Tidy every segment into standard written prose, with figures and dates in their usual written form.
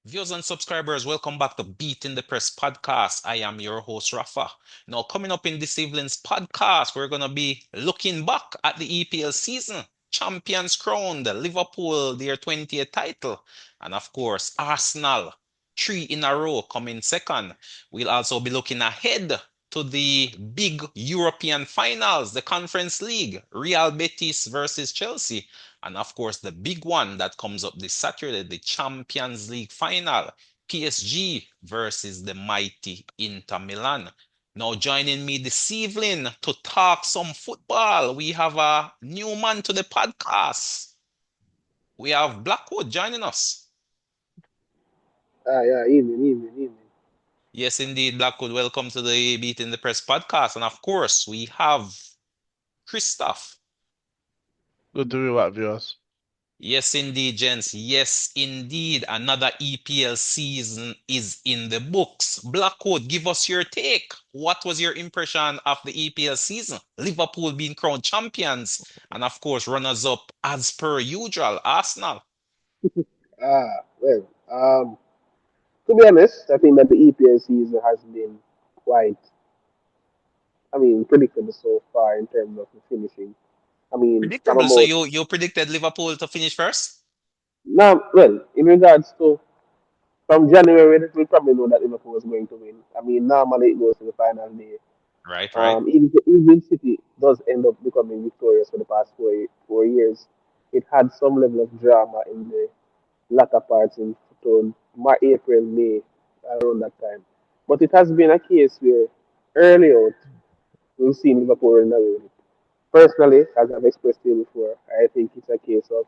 Viewers and subscribers, welcome back to Beat in the Press podcast. I am your host, Rafa. Now, coming up in this evening's podcast, we're going to be looking back at the EPL season. Champions crowned, Liverpool, their 20th title, and of course, Arsenal, three in a row coming second. We'll also be looking ahead to the big European finals, the Conference League, Real Betis versus Chelsea. And of course, the big one that comes up this Saturday, the Champions League final, PSG versus the mighty Inter Milan. Now, joining me this evening to talk some football, we have a new man to the podcast. We have Blackwood joining us. Yeah, evening. Yes, indeed, Blackwood. Welcome to the Beat in the Press podcast. And of course, we have Christoph. Good to be back, viewers. Yes, indeed, gents. Yes, indeed. Another EPL season is in the books. Blackwood, give us your take. What was your impression of the EPL season? Liverpool being crowned champions, and of course, runners up as per usual, Arsenal. Well, to be honest, I think that the EPL season has been quite, predictable so far in terms of the finishing. From Predictable. So about you predicted Liverpool to finish first? now, well, in regards to from January, we probably know that Liverpool was going to win. Normally it goes to the final day. Right, right. Even City does end up becoming victorious for the past 4 years. It had some level of drama in the latter parts in to April, May, around that time. But it has been a case where early out we've seen Liverpool run away with it. Personally, as I've expressed to you before, I think it's a case of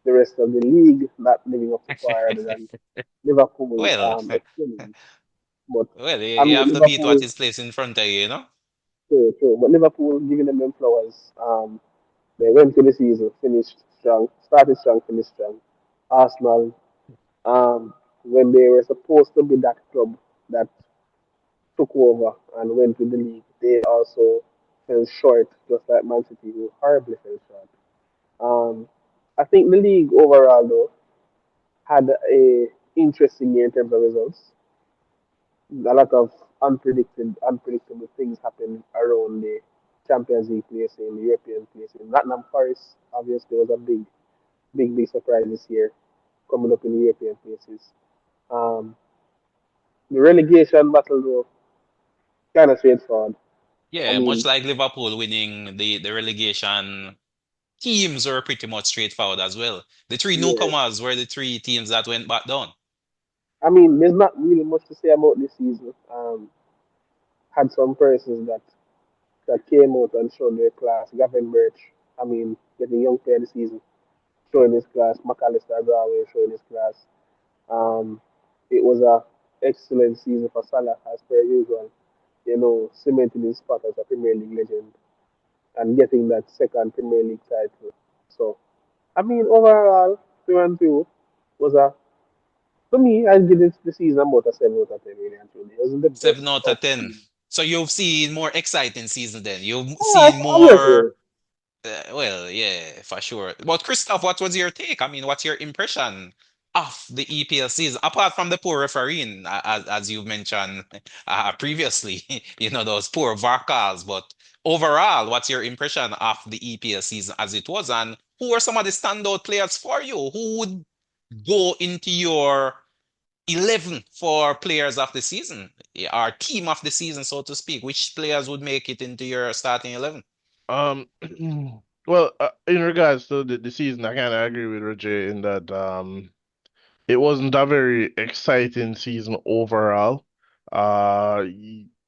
the rest of the league not living up to par rather than Liverpool Well, excelling. But well, you have to beat what Liverpool, is placed in front of you, you know? true. But Liverpool giving them flowers. They went to the season, finished strong, started strong, finished strong. Arsenal, when they were supposed to be that club that took over and went to the league, they also fell short, just like Man City, who horribly fell short. Um, I think the league overall, though, had a interesting year in terms of results. A lot of unpredictable things happened around the Champions League placing, the European placing. Nottingham Forest, obviously, was a big surprise this year, coming up in the European places. Um, the relegation battle, though, kind of straightforward. I Yeah, much mean, like Liverpool winning the relegation, teams were pretty much straightforward as well. The three yeah. newcomers were the three teams that went back down. There's not really much to say about this season. Had some persons that came out and showed their class. Gavin Birch, getting young player this season, showing his class. McAllister as always showing his class. Um, it was a excellent season for Salah as per usual. Cementing his spot as a Premier League legend and getting that second Premier League title. So, overall, 2-2 was a for me. I'd give it the season about a 7 out of 10. Really and truly, it wasn't the best 7 out of of 10. seasons. So you've seen more exciting season then. You've Yeah, seen obviously. more, well, yeah, for sure. But Christoph, what was your take? I mean, what's your impression of the EPL season, apart from the poor refereeing, as you mentioned previously, those poor VAR calls, but overall, what's your impression of the EPL season as it was, and who are some of the standout players for you? Who would go into your 11 for players of the season, our team of the season, so to speak? Which players would make it into your starting 11? Um, well, in regards to the season, I kind of agree with Roger in that it wasn't a very exciting season overall.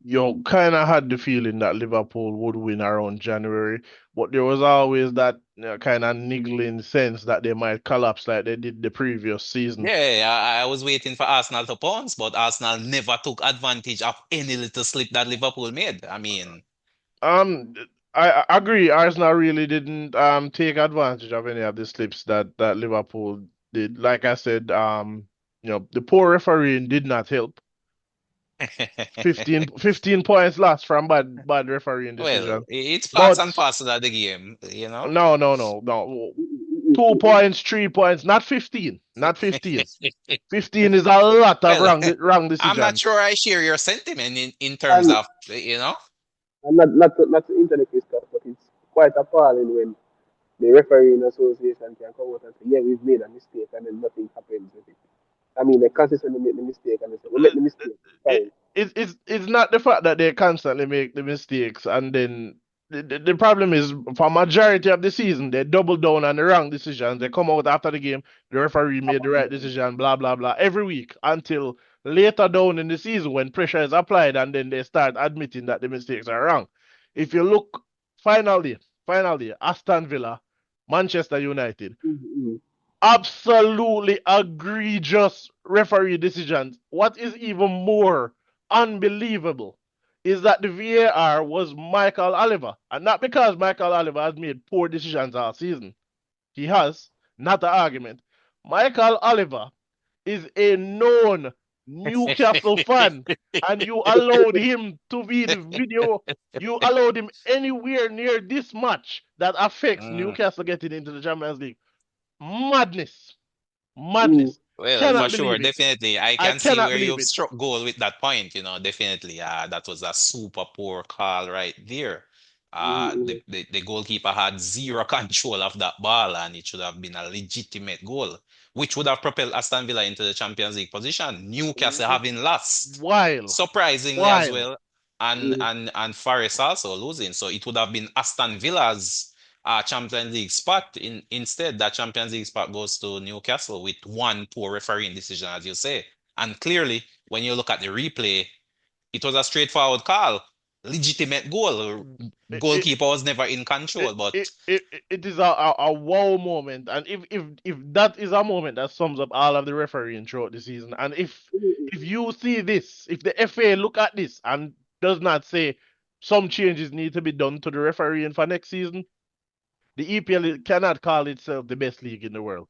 You kind of had the feeling that Liverpool would win around January, but there was always that kind of niggling sense that they might collapse like they did the previous season. Yeah, I was waiting for Arsenal to pounce, but Arsenal never took advantage of any little slip that Liverpool made. I mean, Um, I agree. Arsenal really didn't take advantage of any of the slips that Liverpool did. Like I said, the poor refereeing did not help. 15 points lost from bad refereeing well, decision. it's parts and But parcel of the game, you know? no. 2 points, 3 points, not 15. Not 15. 15 is a lot of Well, wrong I'm not decisions. sure I share your sentiment in terms And of, you know. not to interrupt you, stuff, but it's quite appalling when the refereeing association can come out and say, yeah, we've made a mistake, and then nothing happens with it. I mean, they consistently make the mistake, and they say, we Uh, make the mistake, It, fine. it's not the fact that they constantly make the mistakes and then the problem is for majority of the season they double down on the wrong decisions. They come out after the game, the referee made the right decision, blah blah blah, every week until later down in the season when pressure is applied and then they start admitting that the mistakes are wrong. If you look finally, finally, Aston Villa, Manchester United, Mm-hmm. absolutely egregious referee decisions. What is even more unbelievable is that the VAR was Michael Oliver. And not because Michael Oliver has made poor decisions all season. He has, not an argument. Michael Oliver is a known Newcastle fan, and you allowed him to be the video. You allowed him anywhere near this match that affects Mm. Newcastle getting into the Champions League. Madness. Mm-hmm. Madness. Well, for Cannot sure, believe it. definitely. I I can see cannot where believe you've it. struck goal with that point, definitely. That was a super poor call right there. Mm-hmm. The goalkeeper had zero control of that ball, and it should have been a legitimate goal, which would have propelled Aston Villa into the Champions League position. Newcastle having lost, While, surprisingly as while, well, and Forest also losing. So it would have been Aston Villa's Champions League spot. Instead, that Champions League spot goes to Newcastle with one poor refereeing decision, as you say. And clearly, when you look at the replay, it was a straightforward call, legitimate goal. it, it, Goalkeeper was never in control, but it is a wow moment. And if that is a moment that sums up all of the refereeing throughout the season, and if you see this, if the FA look at this and does not say some changes need to be done to the refereeing for next season, the EPL cannot call itself the best league in the world.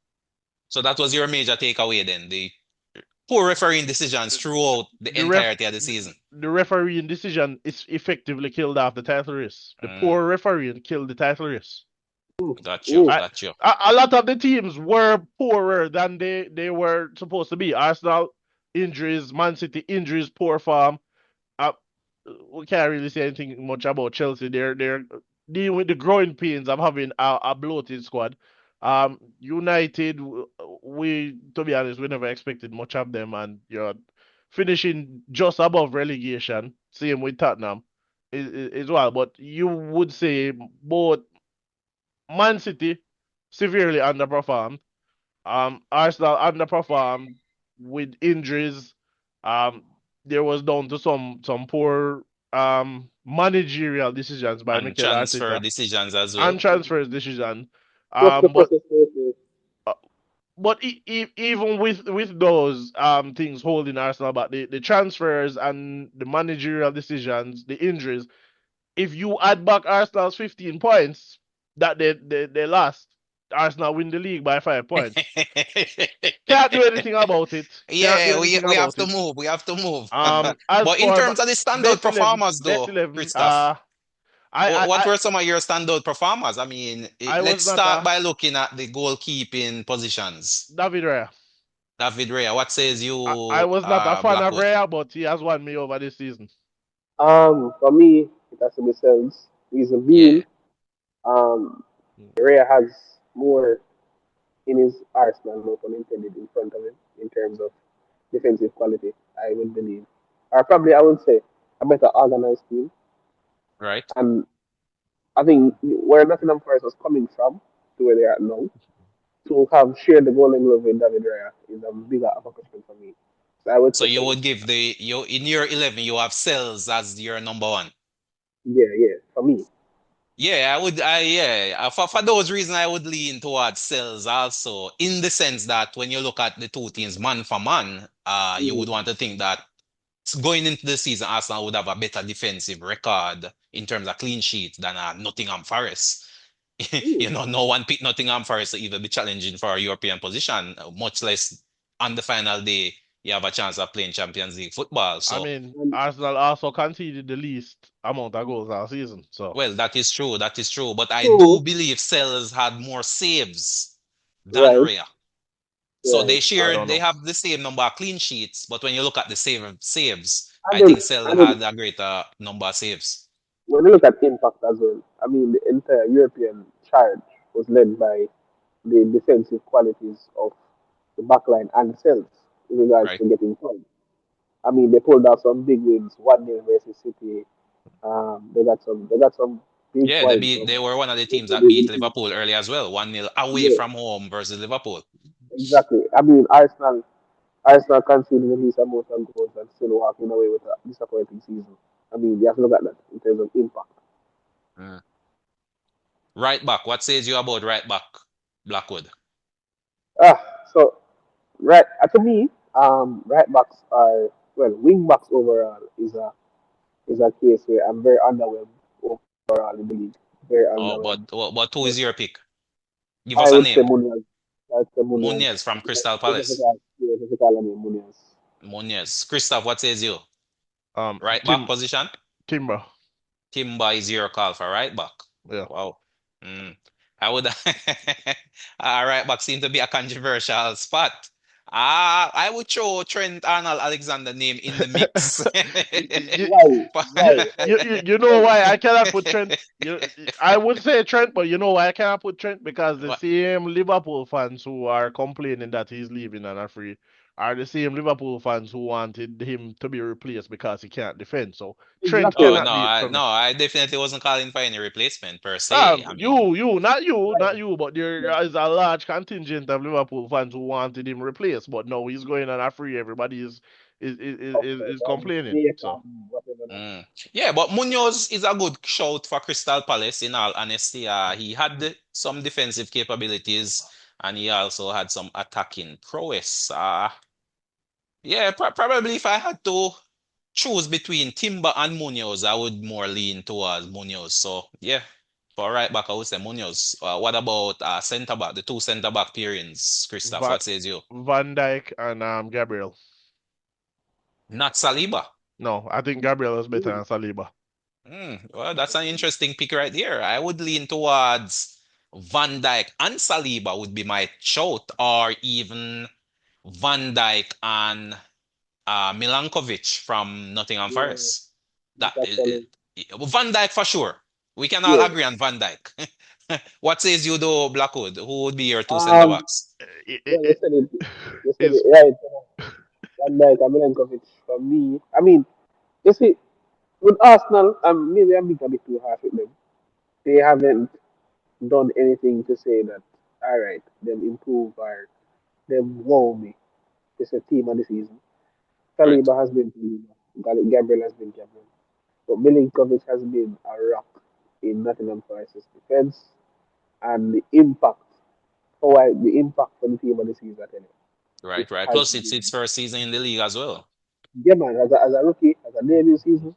so that was your major takeaway then. The poor refereeing decisions throughout the the ref entirety of the season. the refereeing decision is effectively killed off the title race. The Mm, poor refereeing killed the title race. got you, Mm-hmm. I, got you. a lot of the teams were poorer than they were supposed to be. Arsenal injuries, Man City injuries, poor form. Uh, we can't really say anything much about Chelsea. They're dealing with the growing pains of having a bloated squad. United, we to be honest, we never expected much of them, and you're finishing just above relegation. Same with Tottenham, is well. But you would say both Man City severely underperformed. Arsenal underperformed with injuries. Um, there was down to some poor managerial decisions by And Mikel transfer Arteta decisions as and well. transfers decision. What's the But process for uh, but even with those things holding Arsenal back, the transfers and the managerial decisions, the injuries, if you add back Arsenal's 15 points that they lost, Arsenal win the league by 5 points. Can't do anything about it. Can't do Yeah, we anything we have about to it. move. We have to move. As But in for terms of the standout best 11, performers, best though, 11, Christoph, I I what I were some of your standout performers? I mean, I was let's not start a by looking at the goalkeeping positions. David Raya. David Raya, what says I you, was not a fan of Blackwood? Raya, but he has won me over this season. For me, it has to be Cells. Reason being, Yeah, um, Raya has more in his arsenal, no pun intended, in front of him in terms of defensive quality, I would believe. Or probably, I would say, a better organized team. right. And I think where Nottingham Forest was coming from to where they are now, to have shared the golden glove with David Raya is a bigger accomplishment for me. So I would So say you Cells. would give you in your 11, you have Cells as your number one. Yeah, yeah, for me. Yeah, I would. Yeah, for those reasons, I would lean towards Cells also, in the sense that when you look at the two teams man for man, you would Mm-hmm. want to think that going into the season, Arsenal would have a better defensive record in terms of clean sheets than Nottingham Forest. No one picked Nottingham Forest to even be challenging for a European position, much less on the final day you have a chance of playing Champions League football. I So, mean, And Arsenal also conceded the least amount of goals all season. So well, that is true. That is true. But I do two, believe Sellers had more saves. than Right, Raya. So right. they I share, don't they know. have the same number of clean sheets, but when you look at the saves, And I then, think Sel and then had a greater number of saves. when you look at impact as well, I mean, the entire European charge was led by the defensive qualities of the backline and cells in regards Right? to getting points. I mean, they pulled out some big wins, 1-0 versus City. They got some big Yeah, points. they were one of the teams that beat Yeah, Liverpool early as well. 1-0 away from home versus Liverpool. exactly. I mean, Arsenal conceded the least amount of goals and still walking away with a disappointing season. I mean, you have to look at that in terms of impact. Mm. Right back, what says you about right back, Blackwood? So right to me, right backs are well, wing backs overall is a case where I'm very underwhelmed overall in the league. Very Oh, underwhelmed. but who But is your pick? Give I us a would say name. Munoz. I would say Munoz. Munez from Crystal If I Palace. call, yeah, if I call him Munoz. Munez. Christoph, what says you? Um, Right back Tim position? Timber. Timber is your call for right back. Yeah. Wow. Mm. I would right back seem to be a controversial spot. I would throw Trent Arnold Alexander name in the mix. you, Why? Why? you know why I cannot put Trent. I would say Trent, but you know why I cannot put Trent because the same Liverpool fans who are complaining that he's leaving and are free are the same Liverpool fans who wanted him to be replaced because he can't defend. So Trent Oh Exactly. no, cannot be it I for me. no, I definitely wasn't calling for any replacement per se. I mean, Not Why? you, but Yeah. there is a large contingent of Liverpool fans who wanted him replaced, but no, he's going on a free. Everybody Upset is and complaining. fake So and whatever not. mm. Yeah, but Munoz is a good shout for Crystal Palace. In all honesty, he had some defensive capabilities and he also had some attacking prowess. Yeah, probably if I had to choose between Timber and Munoz, I would more lean towards Munoz. So yeah, for right back, I would say Munoz. What about centre back? The two centre back pairings, Christoph. Van What says you? Van Dijk and Gabriel. Not Saliba. No, I think Gabriel is better than Saliba. Well, that's an interesting pick right here. I would lean towards Van Dijk and Saliba would be my shout, or even Van Dijk and Milankovic from Nottingham Yeah, Forest. That that's actually Van Dijk for sure. We can all yeah. agree on Van Dijk. What says you though, Blackwood? Who would be your two centre Um, backs? It, well, it, it, you said it is right. Van Dijk and Milenkovic for me. I mean, you see, with Arsenal, maybe I'm being a bit too harsh with them. They haven't done anything to say that, all right, them improve or them wow me. It's a team of the season. Right, Saliba has been Saliba. Gabriel has been Gabriel. But Milinkovic has been a rock in Nottingham Forest's defense and the impact for the team of the season, I tell you, it right. has Plus, it's been its first season in the league as well. yeah, man, as a rookie, as a debut season,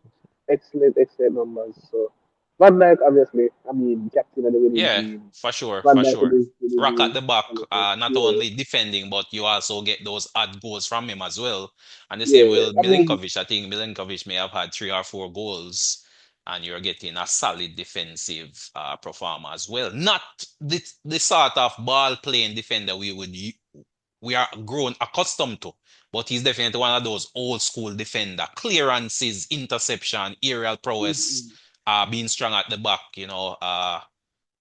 excellent numbers. So Van Dijk, obviously, I mean, captain of the winning Yeah, team. for sure, Van for Dijk sure. will Rock at be the back, not yeah, only defending, but you also get those odd goals from him as well. And the same yeah. with I mean, Milinkovic. I think Milinkovic may have had 3 or 4 goals, and you're getting a solid defensive performer as well. Not the sort of ball playing defender we are grown accustomed to. But he's definitely one of those old school defender. Clearances, interception, aerial prowess, mm-mm. being strong at the back,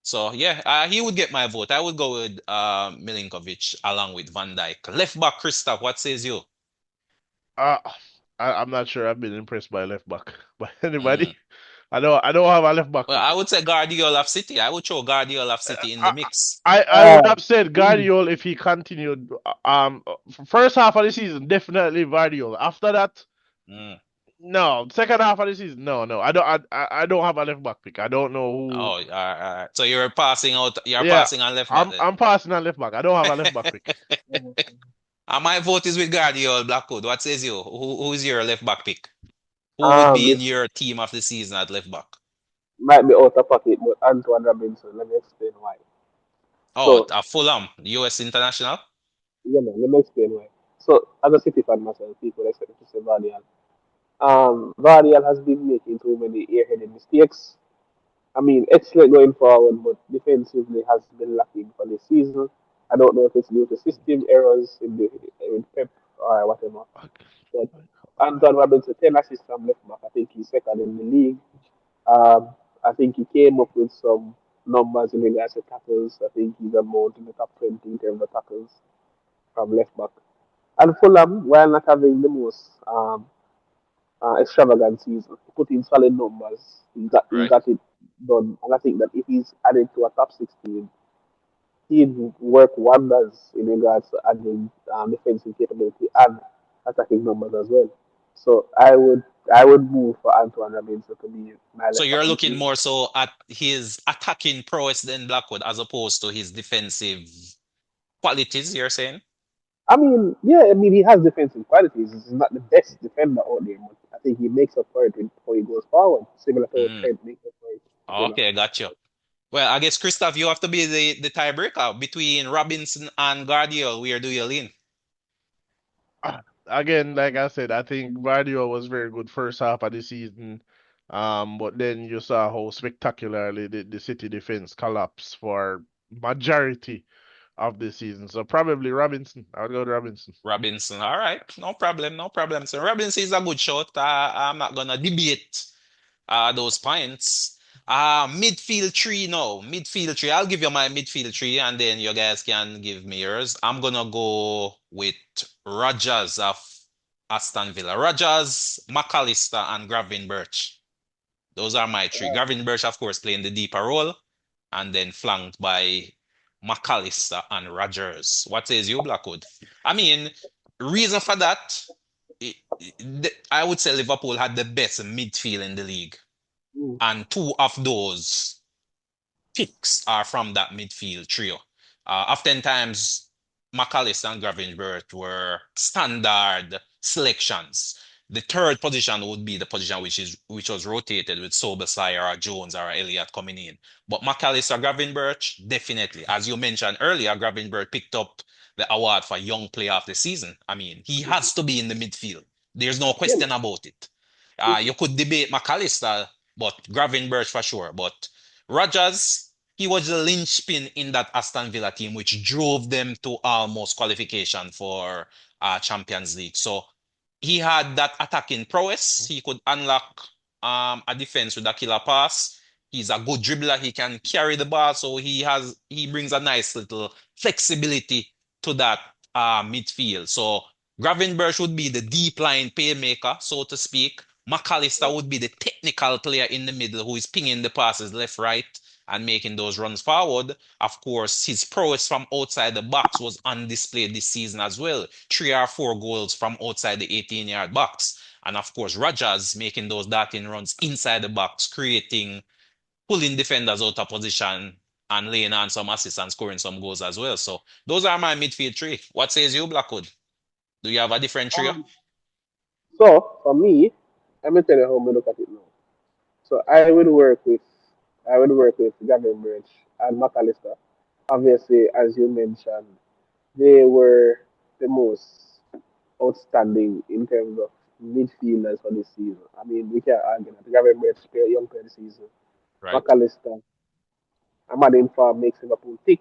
so yeah, he would get my vote. I would go with Milinkovic along with Van Dijk. Left back, Christoph, what says you? uh, I'm not sure I've been impressed by left back by Mm. anybody. I don't have a left back Well, pick. I would say Guardiola of City. I would throw Guardiola of City in the I, mix. I would Uh, have said mm, Guardiola if he continued. First half of the season, definitely Guardiola. After that, Mm. no. Second half of the season, no, no. I don't have a left back pick. I don't know who. Oh, so you're passing out. You're Yeah, passing on left back then. I'm passing on left back. I don't have a left back pick. mm, And my vote is with Guardiola Blackwood. What says you? Who's your left back pick? Who would be in this your team of the season at left back? might be out of pocket, but Antoine Robinson. Let me explain why. Oh, So, Fulham, US International. yeah, man, let me explain why. So, as a City fan myself, people expect me to say Vardial. Vardial has been making too many airheaded mistakes. I mean, excellent going forward, but defensively has been lacking for this season. I don't know if it's due to system errors in Pep or whatever. Okay. But Anton Robinson, 10 assists from left back. I think he's second in the league. Um, I think he came up with some numbers in regards to tackles. I think he's about in the top 20 in terms of tackles from left back. And Fulham, while not having the most extravagant season, he put in solid numbers. He Right. got it done. And I think that if he's added to a top 16, he'd work wonders in regards to adding defensive capability and attacking numbers as well. So I would move for Antoine Robinson to be my So left back you're this looking season. more so at his attacking prowess than Blackwood as opposed to his defensive qualities, you're saying? I mean, yeah, I mean he has defensive qualities. He's not the best defender out there, but I think he makes up for it before he goes forward, similar to what Mm. Trent makes up for it. Okay, gotcha. Well, I guess Christoph, you have to be the tiebreaker between Robinson and Guardiola. Where do you lean? Again, like I said, I think Guardiola was very good first half of the season. But then you saw how spectacularly the City defense collapsed for majority of the season. So probably Robinson. I would go to Robinson. Robinson. All right, no problem, no problem. So Robinson is a good shot. I'm not gonna debate those points. Midfield tree, no. Midfield tree. I'll give you my midfield tree and then you guys can give me yours. I'm gonna go with Rogers of Aston Villa. Rogers, McAllister, and Gravin Birch. Those are my three. Gravin Birch, of course, playing the deeper role, and then flanked by McAllister and Rogers. What says you, Blackwood? I mean, reason for that, I would say Liverpool had the best midfield in the league Mm, and two of those picks are from that midfield trio. Oftentimes, McAllister and Gravenberch were standard selections. The third position would be the position which was rotated with Sobesai or Jones or Elliott coming in. But McAllister, Gravenberch, definitely. As you mentioned earlier, Gravenberch picked up the award for Young Player of the Season. I mean, he mhm. has to be in the midfield. There's no Yeah, question about it. mhm. You could debate McAllister, but Gravenberch for sure. But Rogers, he was the linchpin in that Aston Villa team, which drove them to almost qualification for Champions League. So he had that attacking prowess. He could unlock a defense with a killer pass. He's a good dribbler. He can carry the ball, so he brings a nice little flexibility to that midfield. So Gravenberch would be the deep line playmaker, so to speak. McAllister would be the technical player in the middle who is pinging the passes left, right, and making those runs forward. Of course, his prowess from outside the box was on display this season as well. 3 or 4 goals from outside the 18-yard box. And of course, Rogers making those darting runs inside the box, pulling defenders out of position and laying on some assists and scoring some goals as well. So those are my midfield three. What says you, Blackwood? Do you have a different trio? Um, so for me, let me tell you how I look at it now. So I would work with Gavin Birch and McAllister. Obviously, as you mentioned, they were the most outstanding in terms of midfielders for this season. I mean, we can't argue that. Gavin Birch, young player this season. Right. McAllister, Ahmad Infa makes Liverpool tick.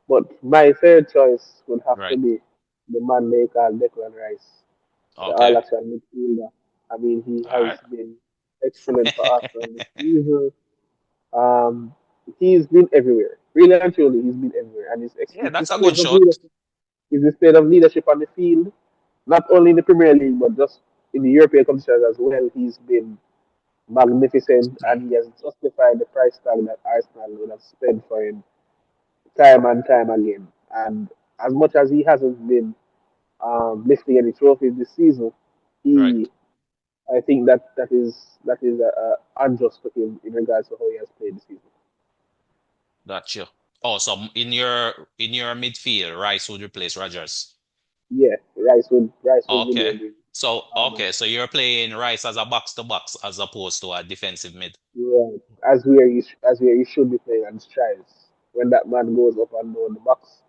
But my third choice would have to Right. be the man they call Declan Rice, the All Okay. Action midfielder. I mean, he All has right. been excellent for Arsenal this season. Um, he's been everywhere. Really and truly, he's been everywhere. And Yeah, it's that's a good displays of shot. leadership. It's displays of leadership on the field, not only in the Premier League, but just in the European competitions as well. He's been magnificent and he has justified the price tag that Arsenal would have spent for him time and time again. And as much as he hasn't been lifting any trophies this season, Right. he I think that is unjust to him in regards to how he has played this season. Gotcha. Oh, so in your midfield, Rice would replace Rogers. Yeah, Rice would Okay. remain So um, okay, so you're playing Rice as a box to box as opposed to a defensive mid. yeah, as where he should be playing and strives. When that man goes up and down the box,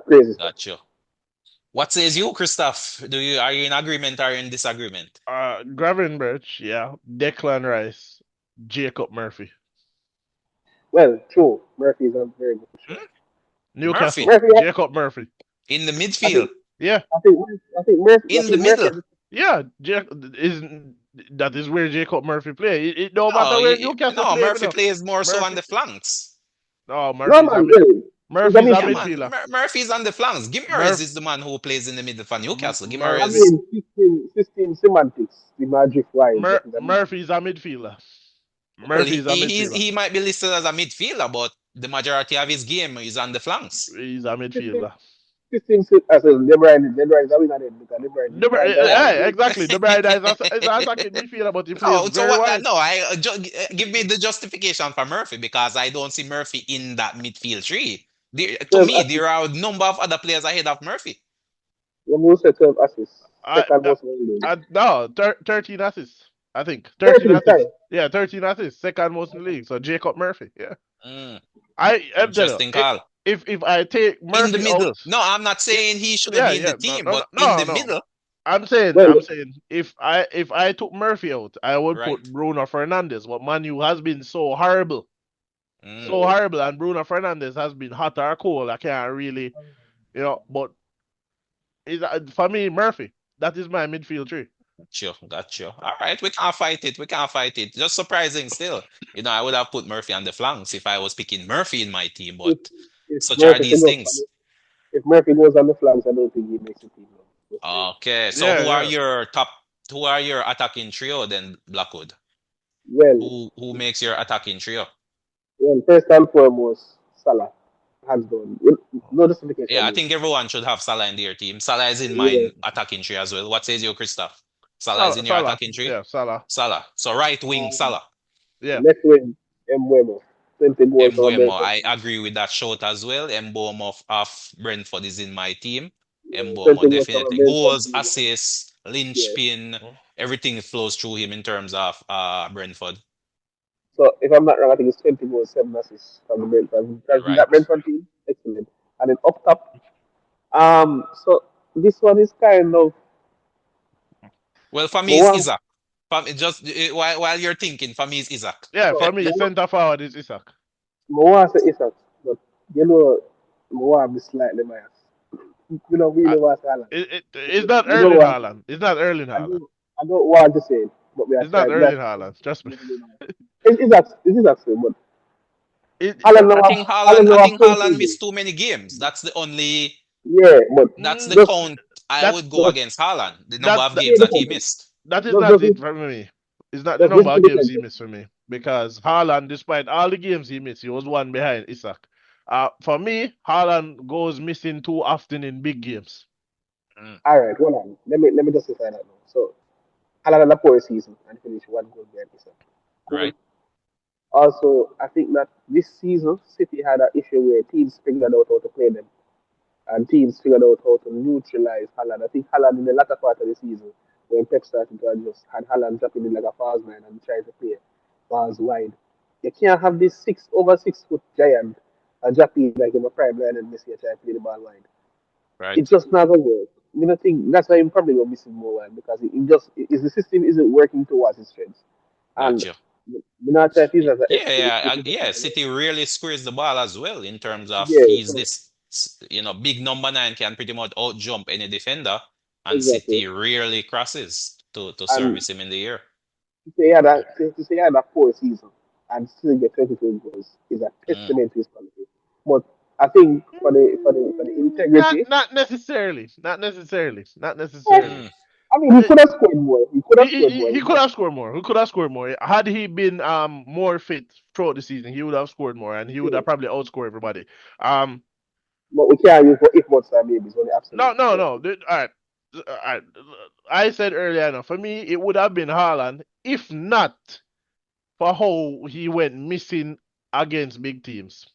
crazy stuff. Gotcha. What says you, Christoph? Are you in agreement or in disagreement? Gravenberch, yeah. Declan Rice, Jacob Murphy. Well, true. Murphy is a very good Hmm? show. Newcastle. Murphy Murphy, Jacob Murphy. in the I midfield, think, Yeah. I in the think Murphy, middle. Yeah. Is that is where Jacob Murphy play. It don't No, matter where Newcastle no, play, Murphy plays more so on Murphy. the flanks. No, no man, well, he's a Murphy's a Yeah, midfielder. man. midfielder. Murphy's on the flanks. Gimares Murph is the man who plays in the middle for Newcastle. I Gimares, Murphy mean, 15 semantics, the magic wise, but he's a midfielder. Murphy's a midfielder. well, Murphy's a midfielder. he might be listed as a midfielder, but the majority of his game is on the flanks. He's a 15, midfielder. 15, as in De Bruyne is a winner then because De Bruyne is trying to Oh, Yeah, exactly. The Bride is an attacking midfielder, but he plays no. So very what? wide. No, give me the justification for Murphy because I don't see Murphy in that midfield tree. To 12 me, there assists. are a number of other players ahead of Murphy. When you say 12 assists, I, second most in the league. no, 13 assists. I think 13 13, sorry. assists. Yeah, 13 assists, second most in the league. So Jacob Murphy. Yeah, Mm, I'm telling interesting you, call. if I take In the Murphy out, middle. No, I'm not it, saying he shouldn't yeah, be in the yeah, no, team, no, no, but in no, the no. middle, Well, I'm saying if I took Murphy out, I would right? put Bruno Fernandes. But Manu has been Mm, so horrible, and Bruno Fernandes has been hot or cold. I can't really, but for me Murphy. That is my midfield tree. got you. All right, we can't fight it. We can't fight it. Just surprising still. I would have put Murphy on the flanks if I was picking Murphy in my team, but if, if such are Murphy these goes things. if Murphy goes on the flanks, I don't think he makes the team. No. Just saying. Okay, so Yeah, yeah. who are your attacking trio then, Blackwood? Well, Who makes your attacking trio? first and foremost, Salah, hands down. No Yeah, justification I needed. think everyone should have Salah in their team. Salah is in Yeah, my attacking tree as well. What says you, Christoph? Salah is Salah, in your Salah. attacking tree? Yeah, Salah. Salah. So right wing, um, Salah. Yeah. left wing, Mbuemo, 20 goals from Embuemo. Brentford. I agree with that shout as well. Embuemo of Brentford is in my team. Yeah, Embuemo 20 goals from definitely. Brentford. Goals, assists, Yeah. linchpin, everything flows through him in terms of Brentford. So if I'm not wrong, I think it's 20 goals, 7 assists from the Brentford. That Right. Brentford team, excellent. And then up top, so this one is kind of Well, for me, it's Moan. Isaac. Just while you're thinking, for me, it's Isaac. Yeah, So for me, centre forward is Isak. Moan say Isak, but you know, Moan is slightly biased. You know, Uh, really want Haaland. it's not We don't Erling want. Haaland. It's not Erling Haaland. I don't want to say it, but we are It's not trying. Erling Haaland. Trust me. It is actually, but It, Haaland now Haaland I now have think 20 Haaland goals. missed too many games. Yeah, but That's the mm, just count I that would go just against Haaland, the number that of that hear games the that he content. missed. that is Just not just it for me. It's not the just number listen to of the games he content. missed for me because Haaland, despite all the games he missed, he was one behind Isak. For me, Haaland goes missing too often in big games. Mm, All right, hold on. Let me justify that now. So Haaland had a poor season and finished one goal behind himself. Cool. right, Also, I think that this season City had an issue where teams figured out how to play them. And teams figured out how to neutralize Haaland. I think Haaland in the latter part of the season, when Pep started to adjust, had Haaland dropping in like a false nine and trying to play balls wide. You can't have this 6 over 6 foot giant and drop in like in a prime line and Messi trying to play the ball wide. It's right. just not gonna work. I don't think that's why I'm probably gonna miss him more wide because is the system isn't working towards his strengths. And Gotcha. we're not trying to use it as an Yeah, excuse yeah, if he yeah. doesn't play. City really squeezed the ball as well in terms of Yeah, he's so this, big number nine can pretty much out jump any defender, and exactly. City rarely crosses to And service him in the air. to say he had a poor season and still get 22 goals is a Mm, testament to his quality. But I think for the integrity, Not necessarily. Not necessarily. Not eh, necessarily. mm, I mean, he Eh, could have scored more. He could have scored more. he could have scored more. He could have scored more. Had he been more fit throughout the season, he would have scored more, and he would Yeah. have probably outscored everybody. Um, But we can't use for if much time maybe. It's only no, absolute. no, So no. All right, all right. I said earlier, no, for me, it would have been Haaland if not for how he went missing against big teams.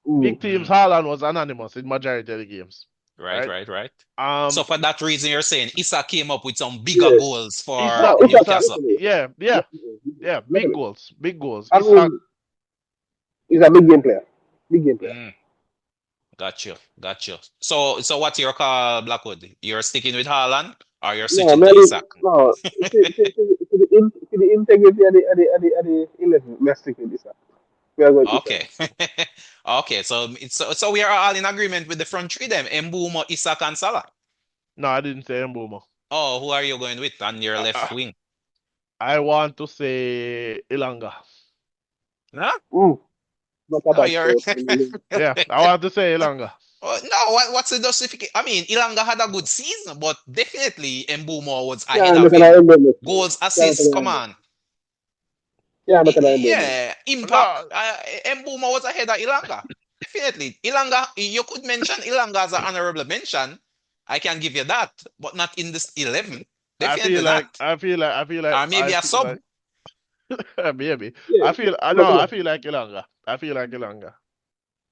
mm, Big teams, mm. Haaland was anonymous in majority of the games. Right, Right? right, right. So Um, for that reason, you're saying Issa came up with some bigger yeah. goals for No, Isak, it's Isak, Newcastle. definitely, yeah, yeah, definitely, yeah. Big definitely. goals, big goals. I Isak, mean, he's a big game player. Big game player. Mm, got you. So what's your call, Blackwood? You're sticking with Haaland or you're No, switching to maybe Isak? no. To the integrity of the 11, let's stick with this. We are going Isak. Okay. Okay, so we are all in agreement with the front three then. Mbumo, Isak, and Salah. No, I didn't say Mbuma. Oh, who are you going with on your left I, wing? I want to say Ilanga. Huh? Mm, not a Oh, bad you're show. Really. Yeah, I want to say Ilanga. Oh, no, what's the justification? I mean, Ilanga had a good season, but definitely Mbumo was ahead Can't of make an him. Mbeumo. Goals, Can't make assists, come an Mbeumo. on. Can't make an Mbeumo. Yeah, impact. No, Mbuma was ahead of Ilanga. Definitely. Ilanga, you could mention Ilanga as an honorable mention. I can give you that, but not in this 11. I Definitely feel like not. I feel like I feel like Or I maybe a feel sub. like maybe. Yeah, No, but I feel like Ilanga. I feel like Ilanga.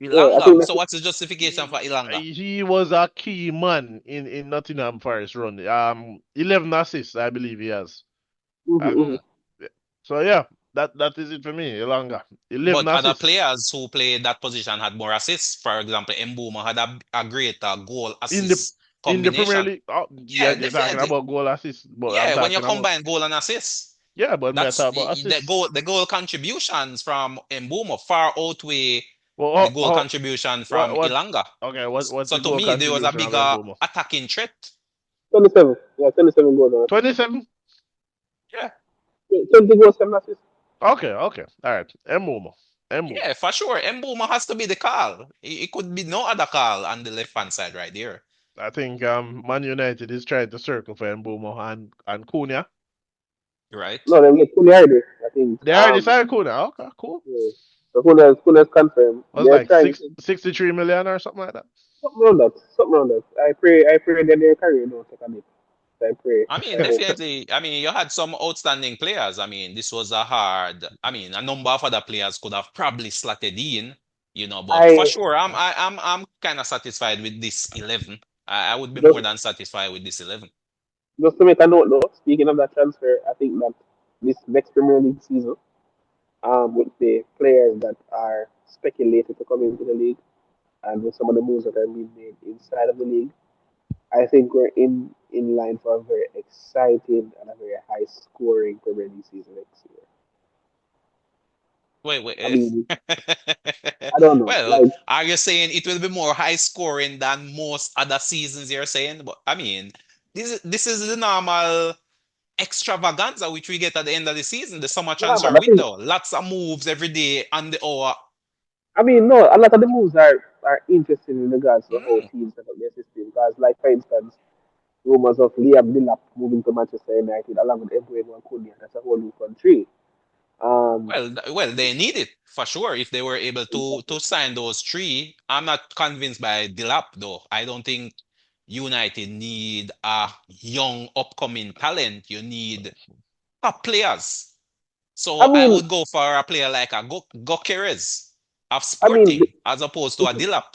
yeah, I think Ilanga. that's So what's the justification for He, Ilanga? he was a key man in Nottingham Forest run. 11 assists, I believe he has. mm-hmm, Uh, mm-hmm. Mm. so yeah, that is it for me. Ilanga, 11 But other assists players who played that position had more assists. For example, Mbuma had a greater goal in the assist in the Premier combination. League. Oh, yeah, Yeah, you're talking definitely. about goal assists, but I'm Yeah, when you talking about combine goal and assist, yeah, but me that's talk about assists. the goal contributions from Mbeumo far outweigh Well, the goal contribution from what? Ilanga. Okay, what's So the to goal me, there was a contribution of bigger Mbeumo? attacking threat. 27. Yeah, 27 goals and assists. 27. Yeah, 20 goals, 7 assists. Okay, okay, all right. Mbeumo, Mbeumo. yeah, for sure. Mbeumo has to be the call. It could be no other call on the left hand side right there, I think Man United is trying to circle for Mbeumo and Cunha. right? No, they get Kunyardi, I think. They already signed Cunha. Okay, cool. Yeah. So Kuny's confirmed. Was They're like trying to 63 million or something like that. something around that. Something around that. I pray that their career don't take a dip. I pray. I mean, I hope. definitely. I mean, you had some outstanding players. I mean, this was a hard. I mean, a number of other players could have probably slotted in, but for I sure, I'm kind of satisfied with this 11. I would be more just than satisfied with this 11. just to make a note though, speaking of that transfer, I think that this next Premier League season, with the players that are speculated to come into the league and with some of the moves that are being made inside of the league, I think we're in line for a very exciting and a very high scoring Premier League season next year. Wait, wait. I mean, I don't know. Well, Like, are you saying it will be more high scoring than most other seasons you're saying? But I mean, this is the normal extravaganza which we get at the end of the season, the summer yeah, transfer man. I think. window. Lots of moves every day on the hour. I mean, no. A lot of the moves are interesting in regards to how Mm. teams set up their system. Because, like for instance, rumors of Liam Delap moving to Manchester United along with Eboué and Cunha. That's a whole new country. Um, Well, they need it for sure if they were able to sign those three. I'm not convinced by Dilap though. I don't think United need a young upcoming talent. You need top players. I So I mean, would go for a player like a Gokeres of I mean, Sporting as opposed to a the, Dilap.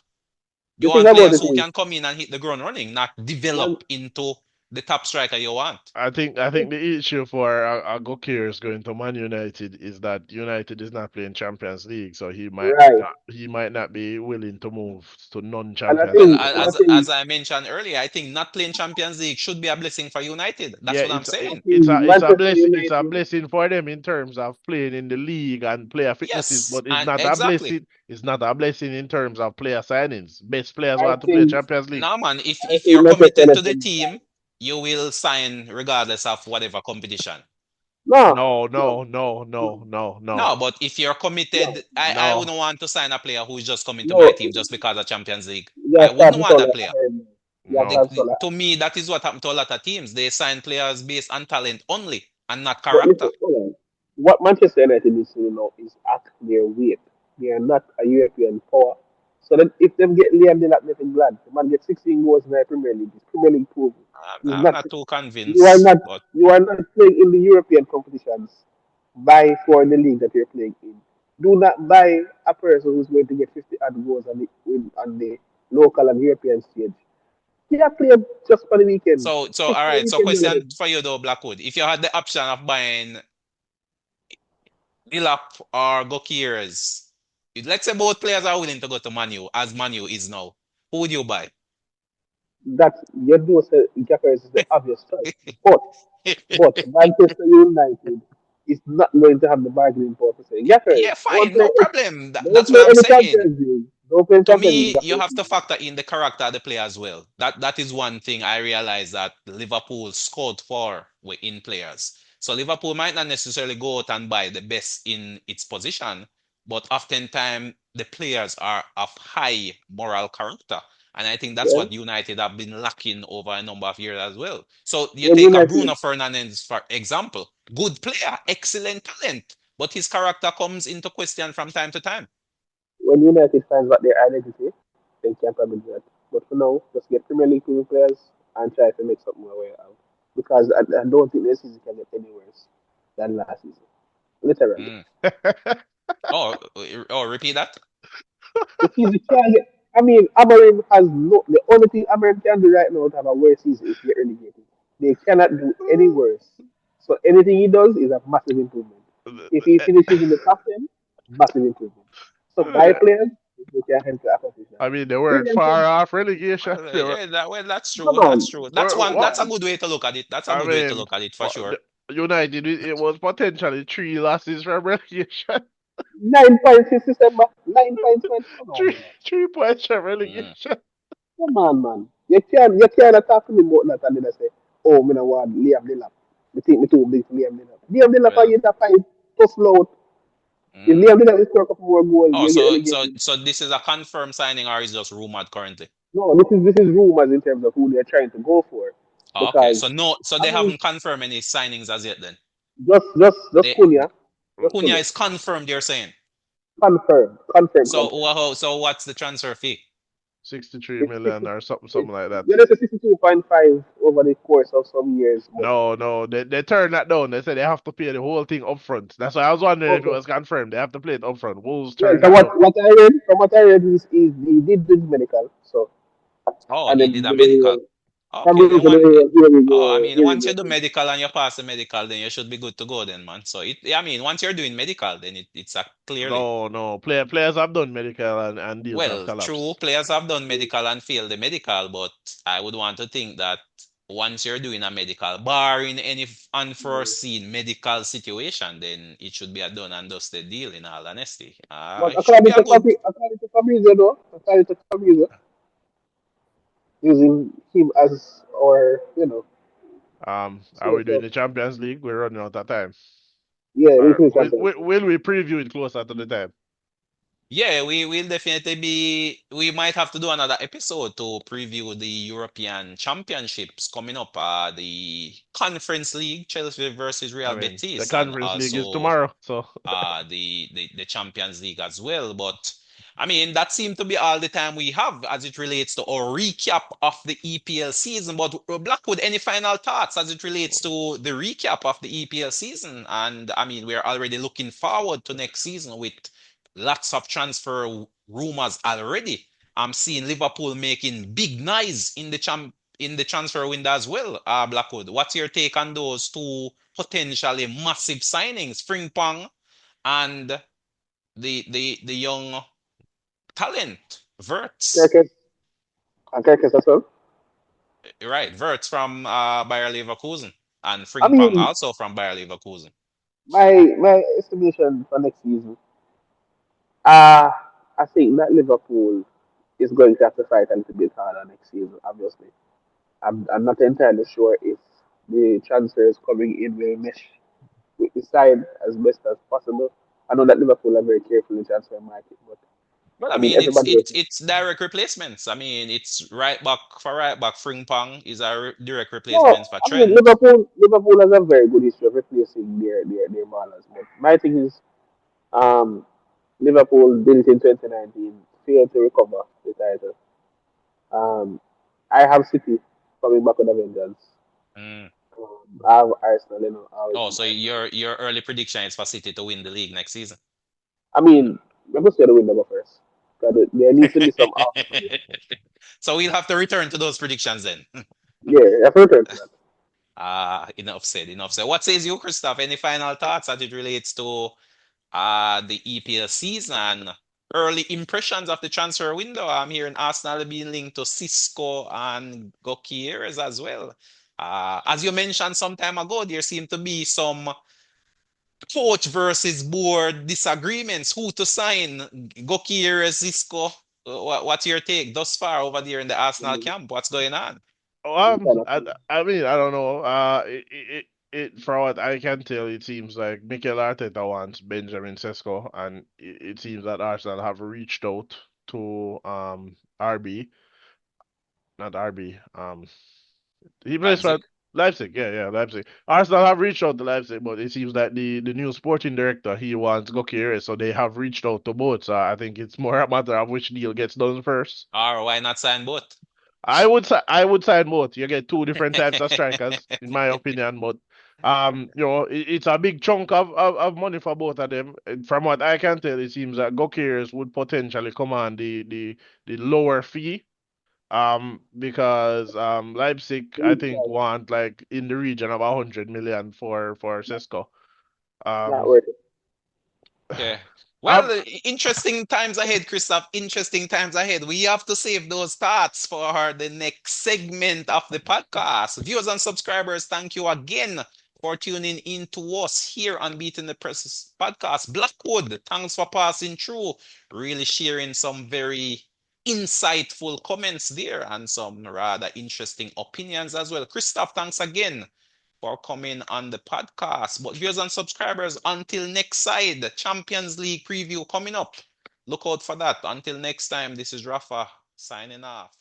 You the thing want about players it who is, can come in and hit the ground running, not one, develop into the top striker you want. I think the issue for Gokir going to Man United is that United is not playing Champions League, so right? he might not be willing to move to And I non-Champions Well, League think, and I club. think, as I mentioned earlier, I think not playing Champions League should be a blessing for United. That's Yeah, what I'm saying. it's a Manchester blessing it's a United. blessing for them in terms of playing in the league and player fitnesses, Yes, but it's and not a exactly. blessing. It's not a blessing in terms of player signings. Best players I want to play think, Champions League. Now, man, I if think you're Manchester committed to the United. team, you will sign regardless of whatever competition. No, No, no, no, no, no, no, no, no, No, but if you're no, committed, I no. wouldn't want to sign a player who is just coming to my no. team just because of Champions League. You I have to wouldn't have want that Solar player. Ahmed. You have to No. have Solar To Ahmed. me, that is what happened to a lot of teams. They sign players based on talent only and not But character. listen, hold on. What Manchester United needs to do now is act their weight. They are not a European power. So that if them get Liam Delap, they can glad. The man get 16 goals in the Premier League. It's Premier League proven. He's I'm not. not too You are convinced, not. but You are not playing in the European competitions. Buy for the league that you're playing in. Do not buy a person who's going to get 50 odd goals on the local and European stage. Yeah, play just for the weekend. so Stick all for the right. So weekend with it. question for you though, Blackwood. If you had the option of buying Dilap or Gokieres, let's say both players are willing to go to Manu as Manu is now, who would you buy? That you do say Gyökeres is the obvious choice. But Manchester United is not going to have the bargaining power to say, Gaffers, Yeah, fine, no problem. don't That's play what I'm any saying. Champions League. Don't play To Champions League me, after you the have to season. factor in the character of the player as well. That is one thing I realize that Liverpool scored for in players. So Liverpool might not necessarily go out and buy the best in its position, but oftentimes the players are of high moral character. And I think that's Yeah. what United have been lacking over a number of years as well. So you When take a United Bruno Fernandes, for example, good player, excellent talent, but his character comes into question from time to time. when United finds out their identity, they can probably do that. But for now, just get Premier League players and try to make something away out. Because I don't think this season can get any worse than last season. Literally. Mm. Oh, repeat that. The season can't get. I mean, Amarim has no. The only thing Amarim can do right now to have a worse season is to get relegated. They cannot do any worse. So anything he does is a massive improvement. If he finishes in the top 10, massive improvement. So buy players, they can help to accomplish that. I mean, they Bring weren't them far from. off relegation. They were. Yeah, that's Come true. That's on. true. That's Were, one. what? That's a good way to look at it. That's a I good way to mean, look at it for sure. United, it was potentially three losses from relegation. 9 points in December. 9 points, man. Come on, three man. 3 points from Mm. relegation. Come on, man. You can't talk to me about that and then I say, oh, me no want Liam Lillard. Me think me too big for Liam Lillard. Liam Lillard for Well, you to find tough load. If mm. Liam Lillard will score a couple more goals, Oh, you get so relegated. this is a confirmed signing or is just rumored currently? No, this is rumors in terms of who they're trying to go for. Oh, okay. Because So no, so I they mean, haven't confirmed any signings as yet then. just They Cunha. Just Cunha Cunha. is confirmed, you're saying. Confirmed. Confirmed, So confirmed. so what's the transfer fee? 63 It's million 60, or something, it's, something like that. yeah, there's a 62.5 over the course of some years. But No, they turned that down. They said they have to pay the whole thing upfront. That's why I was wondering if it okay. was confirmed. They have to pay it upfront. Wolves Yeah, turned so that what down. what I read from what I read is he did his medical. So Oh, and he then did a with the medical. from Okay, then reason one. here we Oh, I go, mean, here we once go. you do medical and you pass the medical, then you should be good to go then, man. So I mean, once you're doing medical, then it's a clearly. No. Players have done medical and deals have Well, true, collapsed. players have done medical and failed the medical, but I would want to think that once you're doing a medical, barring any unforeseen medical situation, then it should be a done and dusted deal, in all honesty. But It should be a good. According to Fabrizio though, according to Fabrizio, using him as our Are we doing CSO. the Champions League? We're running out of time. Yeah, this Or is will, Champions will, League. will we preview it closer to the time? Yeah, we will definitely be. We might have to do another episode to preview the European Championships coming up. The Conference League, Chelsea versus I Real mean, the Betis, and Conference League is also tomorrow, so the Champions League as well. But I mean, that seemed to be all the time we have as it relates to our recap of the EPL season. But Blackwood, any final thoughts as it relates to the recap of the EPL season? And I mean, we're already looking forward to next season with lots of transfer rumors already. I'm seeing Liverpool making big noise in the transfer window as well. Blackwood, what's your take on those two potentially massive signings, Frimpong and the young talent, Verts? Kirkes and Kirkes as well. Right, Verts from Bayer Leverkusen and I Frimpong mean, also from Bayer Leverkusen. my estimation for next season, I think that Liverpool is going to have to fight a little bit harder next season, obviously. I'm not entirely sure if the transfers coming in will mesh with the side as best as possible. I know that Liverpool are very careful in the transfer market, but Well, I I mean mean, everybody else. it's direct replacements. I mean, it's right back for right back. Frimpong is a direct No, replacement for I mean Trent. Liverpool has a very good history of replacing their ballers. But my thing is, um, Liverpool did it in 2019, failed to recover the title. Um, I have City coming back with a vengeance. Mm. I have Arsenal, always Oh, been so Arsenal. your early prediction is for City to win the league next season. I mean, let me say the winner go first. 'Cause there needs to be some alpha from here. So we'll have to return to those predictions then. Yeah, I have to return to that. Enough said, enough said. What says you, Christoph? Any final thoughts as it relates to the EPL season? Early impressions of the transfer window. I'm hearing Arsenal being linked to Cisco and Gokieres as well. As you mentioned some time ago, there seem to be some coach versus board disagreements. Who to sign? Goki or Cisco? What's your take thus far over there in the Arsenal Mm, camp? What's going on? it's kind of funny. I mean, I don't know. For what I can tell, it seems like Mikel Arteta wants Benjamin Sesko, and it seems that Arsenal have reached out to RB, not RB. He plays for Leipzig? Leipzig. Yeah, yeah, Leipzig. Arsenal have reached out to Leipzig, but it seems that the new sporting director he wants Gokere, so they have reached out to both. So I think it's more a matter of which deal gets done first. Or why not sign both? I would sign both. You get two different types of strikers, in my opinion. But it's a big chunk of money for both of them. And from what I can tell, it seems that Gokers would potentially command the lower fee. Because Leipzig I It's think want like in the region of 100 million for Cisco. not Um, worth it. Okay. I'm Well, interesting times ahead, Christoph. Interesting times ahead. We have to save those thoughts for the next segment of the podcast. Viewers and subscribers, thank you again for tuning in to us here on Beating the Press podcast. Blackwood, thanks for passing through, really sharing some very insightful comments there and some rather interesting opinions as well. Christoph, thanks again for coming on the podcast. But viewers and subscribers, until next side, the Champions League preview coming up. Look out for that. Until next time, this is Rafa signing off.